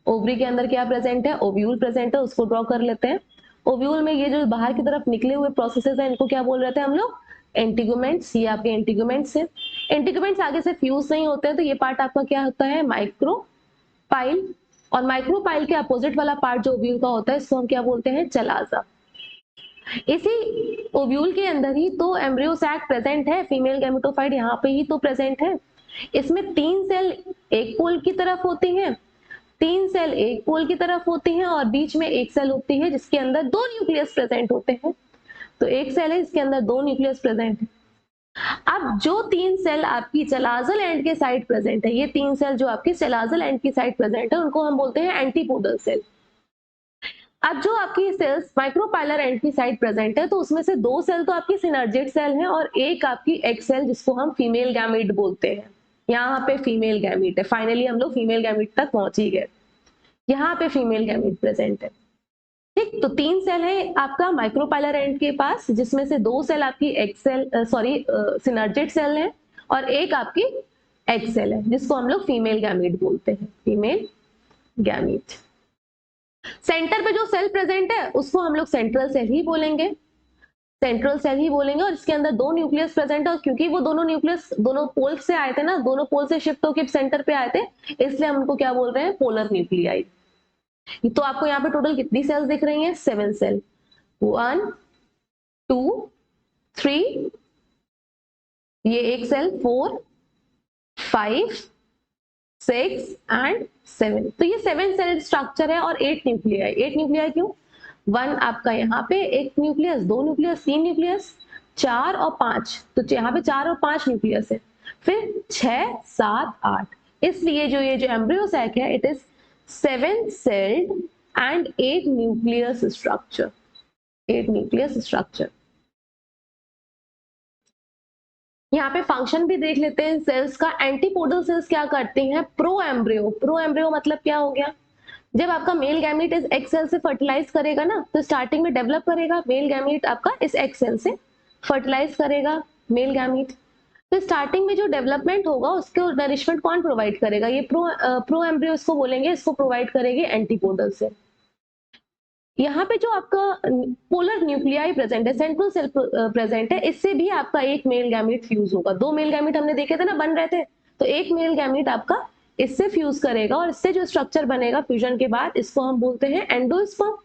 ओवरी के अंदर क्या प्रेजेंट है? ओव्यूल प्रेजेंट है, उसको ड्रॉ कर लेते हैं। ओव्यूल में ये जो बाहर की तरफ निकले हुए प्रोसेसेस हैं, इनको क्या बोल रहे थे हम लोग? एंटीगुमेंट्स। ये आपके एंटीगुमेंट्स है। एंटीगुमेंट्स आगे से फ्यूज नहीं होते हैं, तो ये पार्ट आपका क्या होता है? माइक्रोपाइल। और माइक्रोपाइल के अपोजिट वाला पार्ट जो ओव्यूल का होता है, इसको हम क्या बोलते हैं? चलाजा। इसी ओव्यूल के अंदर ही तो एम्ब्रियोसैक प्रेजेंट है, फीमेल गैमेटोफाइट यहाँ पे ही तो प्रेजेंट है। इसमें 3 सेल एक पोल की तरफ होती हैं, 3 सेल एक पोल की तरफ होती हैं, और बीच में एक सेल होती है जिसके अंदर 2 न्यूक्लियस प्रेजेंट होते हैं। तो एक सेल है, इसके अंदर 2 न्यूक्लियस प्रेजेंट है। अब जो 3 सेल आपकी चलाजल एंड के साइड प्रेजेंट है, ये 3 सेल जो आपकी चलाजल एंड की साइड प्रेजेंट है, उनको हम बोलते हैं एंटीपोडल सेल। अब जो आपकी सेल्स माइक्रोपाइलर एंड की साइड प्रेजेंट है, तो उसमें से 2 सेल तो आपकी सिनर्जिड सेल है, और एक आपकी एग सेल, जिसको हम फीमेल गैमीट बोलते हैं। यहाँ पे फीमेल गैमीट है। फाइनली हम लोग फीमेल गैमीट तक पहुंच ही गए। यहाँ पे फीमेल गैमीट प्रेजेंट है। ठीक, तो 3 सेल है आपका माइक्रोपाइलर एंड के पास, जिसमें से 2 सेल आपकी सिनर्जिड सेल है और एक आपकी एग सेल है, जिसको हम लोग फीमेल गैमीट बोलते हैं, फीमेल गैमीट। सेंटर पे जो सेल प्रेजेंट है उसको हम लोग सेंट्रल सेल ही बोलेंगे, सेंट्रल सेल ही बोलेंगे, और इसके अंदर 2 न्यूक्लियस प्रेजेंट है, और क्योंकि वो दोनों न्यूक्लियस दोनों पोल से आए थे ना, दोनों पोल से शिफ्ट होकर सेंटर पे आए थे, इसलिए हम उनको क्या बोल रहे हैं, पोलर न्यूक्लियाई। तो आपको यहाँ पे टोटल कितनी सेल्स दिख रही हैं, 7 सेल, 1 2 3, ये एक सेल 4 5 6 एंड 7, तो ये 7 सेल स्ट्रक्चर है और 8 न्यूक्लियाई। 8 न्यूक्लियाई क्यों, 1 आपका यहाँ पे एक न्यूक्लियस, 2 न्यूक्लियस, 3 न्यूक्लियस, 4 और 5, तो यहाँ पे 4 और 5 न्यूक्लियस है, फिर 6 7 8, इसलिए जो ये जो एम्ब्रियो सैक है, it is 7 celled and 8 nucleus structure, 8 nucleus structure. यहाँ पे फंक्शन भी देख लेते हैं सेल्स का। एंटीपोडल सेल्स क्या करती हैं, प्रो एम्ब्रियो, प्रो एम्ब्रियो मतलब क्या हो गया, जब आपका मेल गैमीट इस एग सेल से फर्टिलाइज करेगा ना, तो स्टार्टिंग में डेवलप करेगा मेल गैमीट आपका इस एग सेल से फर्टिलाइज करेगा मेल गैमीट, तो स्टार्टिंग में जो डेवलपमेंट होगा उसको नरिशमेंट कौन प्रोवाइड करेगा, ये प्रो एम्ब्रियो इसको बोलेंगे, इसको प्रोवाइड करेगी एंटीपोडल सेल। यहाँ पे जो आपका पोलर न्यूक्लियाई प्रेजेंट है, सेंट्रल सेल प्रेजेंट है, इससे भी आपका एक मेल गैमीट फ्यूज होगा। 2 मेल गैमीट हमने देखे थे ना बन रहे थे, तो एक मेल गैमीट आपका इससे फ्यूज करेगा, और इससे जो स्ट्रक्चर बनेगा फ्यूजन के बाद, इसको हम बोलते हैं एंडोस्पर्म।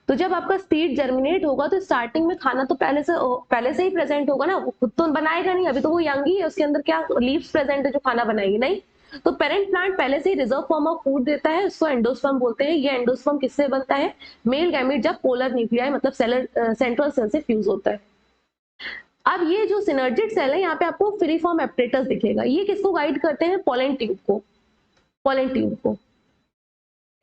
तो जब आपका सीड जर्मिनेट होगा तो स्टार्टिंग में खाना तो पहले से ही प्रेजेंट होगा ना, वो खुद तो बनाएगा नहीं, अभी तो वो यंग ही है, उसके अंदर क्या लीव्स प्रेजेंट है जो खाना बनाएगी, नहीं, तो पेरेंट प्लांट पहले से ही रिजर्व फॉर्म ऑफ फूड देता है, उसको एंडोस्पर्म बोलते हैं। ये एंडोस्पर्म किससे बनता है, मेल गैमीट जब पोलर न्यूक्लियाई मतलब सेंट्रल सेल से फ्यूज होता है। अब ये जो सिनर्जिड सेल है, यहाँ पे आपको फ्रीफॉर्म एपरेटस दिखेगा, ये किसको गाइड करते हैं, पोलन ट्यूब को, पोलन ट्यूब को,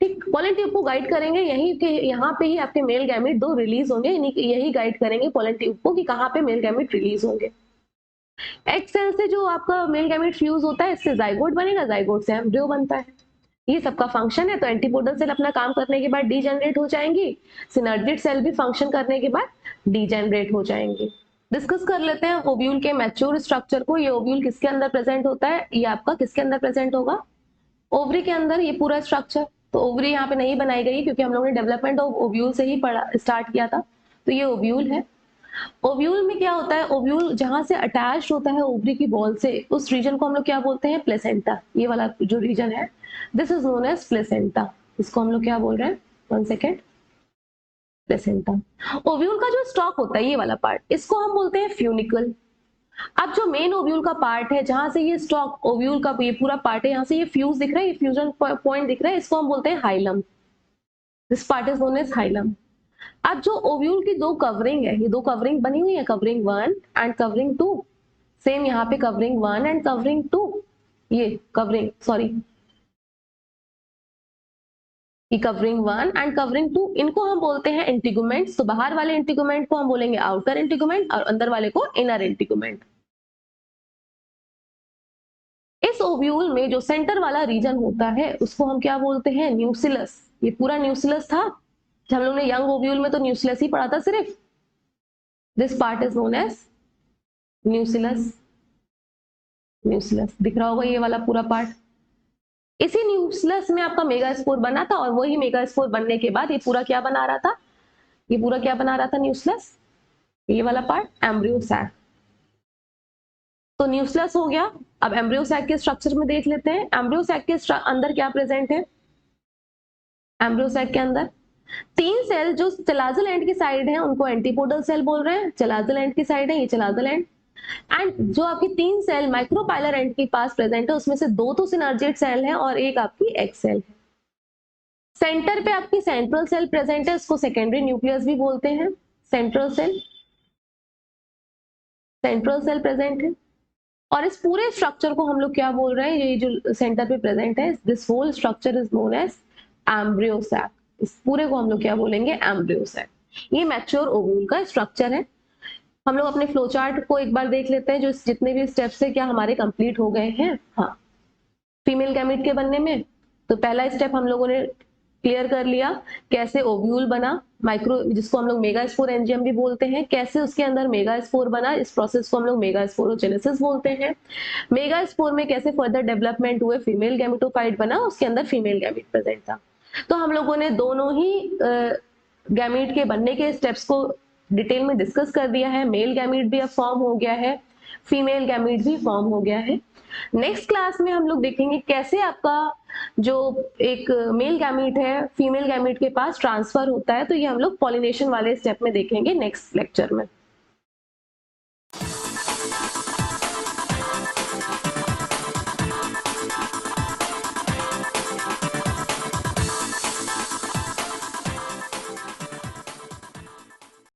ठीक, पोलन ट्यूब को गाइड करेंगे, यही के यहाँ पे ही आपके मेल गैमीट 2 रिलीज होंगे, यही गाइड करेंगे पोलन ट्यूब को कि कहाँ पे मेल गैमीट रिलीज होंगे। एग सेल से जो आपका मेल गैमीट फ्यूज होता है, इससे जाइगोट बनेगा, जाइगोट से एम्ब्रियो बनता है, ये सबका फंक्शन है। तो एंटीपोडल सेल अपना काम करने के बाद डीजेनरेट हो जाएंगी, सिनर्जिड सेल भी फंक्शन करने के बाद डीजेनरेट हो जाएंगे। डिस्कस कर लेते हैं ओव्यूल के मैच्योर स्ट्रक्चर को। ये ओव्यूल किसके अंदर प्रेजेंट होता है, ये आपका किसके अंदर प्रेजेंट होगा, ओवरी के अंदर, ये पूरा स्ट्रक्चर। तो ओवरी यहाँ पे नहीं बनाई गई क्योंकि हम लोगों ने डेवलपमेंट ऑफ ओव्यूल से ही पढ़ा स्टार्ट किया था, तो ये ओव्यूल है। ओव्यूल में क्या होता है, ओव्यूल जहां से अटैच होता है ओवरी की बॉल से, उस रीजन को हम लोग क्या बोलते हैं, प्लेसेंटा। ये वाला जो रीजन है, this is known as placenta, इसको हम लोग क्या बोल रहे हैं, 1 सेकेंड, प्लेसेंटा। ओव्यूल का जो स्टॉक होता है, ये वाला पार्ट, इसको हम बोलते हैं फ्यूनिकल। अब जो मेन ओव्यूल का पार्ट है, जहां से ये स्टॉक ओव्यूल का ये पूरा पार्ट है, यहाँ से ये फ्यूज दिख रहा है, ये फ्यूजन पॉइंट दिख रहा है, इसको हम बोलते हैं hilum, this part is known as hilum. अब जो ओव्यूल की 2 कवरिंग है, ये 2 कवरिंग बनी हुई है, कवरिंग 1 एंड कवरिंग 2, सेम यहाँ पे कवरिंग 1 एंड कवरिंग 2, ये कवरिंग सॉरी, ये कवरिंग 1 एंड कवरिंग 2, इनको हम बोलते हैं इंटीगुमेंट्स। तो बाहर वाले इंटीगुमेंट को हम बोलेंगे आउटर इंटीगुमेंट और अंदर वाले को इनर इंटीगुमेंट। इस ओव्यूल में जो सेंटर वाला रीजन होता है उसको हम क्या बोलते हैं, न्यूसिलस। ये पूरा न्यूसिलस था, हम लोग ने यंग ओव्यूल में तो न्यूसिलस ही पढ़ा था सिर्फ, this part is known as nucellus. Nucellus दिख रहा होगा ये वाला पूरा पार्ट, इसी न्यूसिलस में आपका मेगास्पोर बना था, और वही मेगास्पोर बनने के बाद ये पूरा क्या बना रहा था, ये पूरा क्या बना रहा था न्यूसिलस, ये वाला पार्ट एम्ब्रियो सैक। तो न्यूक्लियस हो गया। अब एम्ब्रियो सैक के स्ट्रक्चर में देख लेते हैं, एम्ब्रियो सैक के अंदर क्या प्रेजेंट है, एम्ब्रियो सैक के अंदर 3 सेल जो चलाजल एंड की साइड है उनको एंटीपोडल सेल बोल रहे हैं, चलाजल एंड की साइड है ये चलाजल एंड, एंड जो आपकी 3 सेल माइक्रोपाइलर एंड के पास प्रेजेंट है उसमें से 2 तो सिनर्जिड सेल है और एक आपकी एक्स सेल है। सेंटर पे आपकी सेंट्रल सेल प्रेजेंट है, उसको सेकेंडरी न्यूक्लियस भी बोलते हैं, central cell, central cell present है। और इस पूरे स्ट्रक्चर को हम लोग क्या बोल रहे हैं, ये जो सेंटर पे प्रेजेंट है, this whole structure is known as embryo sac. इस पूरे को हम लोग क्या बोलेंगे, एम्ब्रियो सैक। ये मैच्योर ओव्यूल का स्ट्रक्चर है। हम लोग अपने फ्लो चार्ट को एक बार देख लेते हैं, जो जितने भी स्टेप्स है क्या हमारे कंप्लीट हो गए हैं। हाँ, फीमेल गैमीट के बनने में तो पहला स्टेप हम लोगों ने क्लियर कर लिया। कैसे ओव्यूल बना, माइक्रो जिसको हम लोग मेगास्पोर एंजियम भी बोलते हैं, कैसे उसके अंदर मेगास्पोर बना, इस प्रोसेस को हम लोग मेगास्पोरोजेनेसिस बोलते हैं। मेगास्पोर में कैसे फर्दर डेवलपमेंट हुए, फीमेल गैमेटोफाइट बना, उसके अंदर फीमेल गैमेट प्रेजेंट था। तो हम लोगों ने दोनों ही गैमेट के बनने के स्टेप्स को डिटेल में डिस्कस कर दिया है। मेल गैमेट भी अब फॉर्म हो गया है, फीमेल गैमेट भी फॉर्म हो गया है। नेक्स्ट क्लास में हम लोग देखेंगे कैसे आपका जो एक मेल गैमेट है फीमेल गैमेट के पास ट्रांसफर होता है। तो ये हम लोग पॉलिनेशन वाले स्टेप में देखेंगे नेक्स्ट लेक्चर में।